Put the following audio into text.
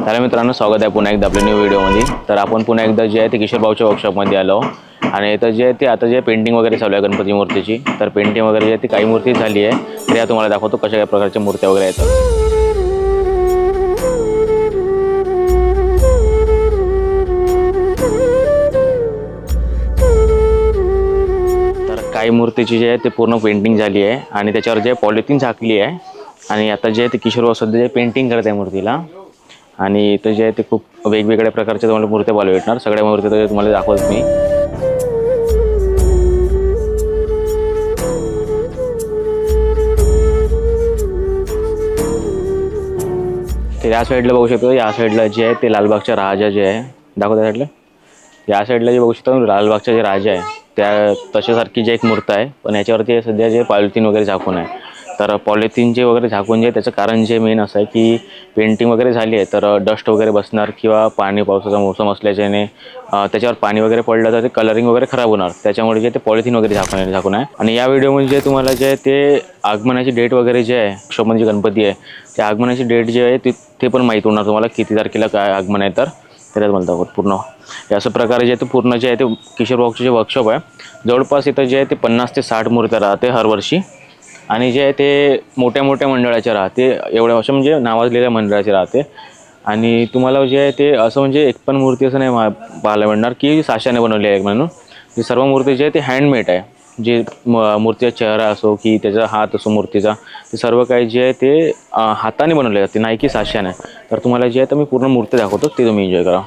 Hello मित्रांनो, स्वागत आहे पुन्हा एकदा आपल्या न्यू व्हिडिओमध्ये। तर आपण पुन्हा एकदा जे आहे ते किशोर भाऊच्या वर्कशॉपमध्ये आलो आणि इथं जे आहे ते आता जे पेंटिंग वगैरे चालू आहे गणपती मूर्तीची। तर पेंटिंग वगैरे जे आहे ती काही मूर्ती झाली आहे, तर या तुम्हाला दाखवतो कशा काय प्रकारच्या मूर्त्या वगैरे आहेत। तर काही मूर्तीची जे आहे ते पूर्ण पेंटिंग झाली आहे आणि त्याच्यावर जे पॉलिथिन झाकली आहे आणि आता जे आहे ते किशोर भाऊ सध्या जे पेंटिंग करत आहे मूर्तीला। आणि इथं जे आहे ते खूप वेगवेगळ्या प्रकारच्या तुम्हाला मूर्त्या पाहायला भेटणार। सगळ्या मूर्त्या तर तुम्हाला दाखवतो मी। तर या साईडला बघू शकतो, या साईडला जे आहे ते लालबागचा राजा जे आहे दाखवतो साईडला। या साईडला जे बघू शकतो लालबागचा जे राजा आहे त्या तशासारखी जे एक मूर्ती आहे, पण याच्यावरती सध्या जे पॉलिथिन वगैरे झाकून आहे। तर पॉलिथिनचे वगैरे झाकून जे त्याचं कारण जे मेन असं आहे की पेंटिंग वगैरे झाली आहे तर डस्ट वगैरे बसणार किंवा पाणी पावसाचा मोसम असल्याच्याने त्याच्यावर पाणी वगैरे पडलं तर ते कलरिंग वगैरे खराब होणार, त्याच्यामुळे जे ते पॉलिथिन वगैरे झाकून आहे। आणि या व्हिडिओमध्ये जे तुम्हाला जे आहे ते आगमनाची डेट वगैरे जे आहे, शोभनजी गणपती आहे त्या आगमनाची डेट जे आहे ते पण माहीत होणार तुम्हाला, किती तारखेला काय आगमन आहे। तर त्याच्यात मला दाखवत पूर्ण अशा प्रकारे जे ते पूर्ण जे आहे ते किशोर भाऊचे जे वर्कशॉप आहे जवळपास इथं जे आहे ते 50 ते 60 मूर्त्या राहते हर वर्षी। आणि जे आहे ते मोठ्या मोठ्या मंडळाचे राहते, एवढ्या वर्ष म्हणजे नावाजलेल्या मंडळाचे राहते। आणि तुम्हाला जे आहे ते असं म्हणजे एक पण मूर्ती असं नाही पाहायला मिळणार की साशाने बनवली आहे म्हणून। ही सर्व मूर्ती जे आहे ते हँडमेड आहे, जे मूर्तीचा चेहरा असो की त्याचा हात असो मूर्तीचा, ते सर्व काही जे आहे ते हाताने बनवले जाते, नाही की साशाने। तर तुम्हाला जे आहे तर मी पूर्ण मूर्ती दाखवतो, ते तुम्ही एन्जॉय करा।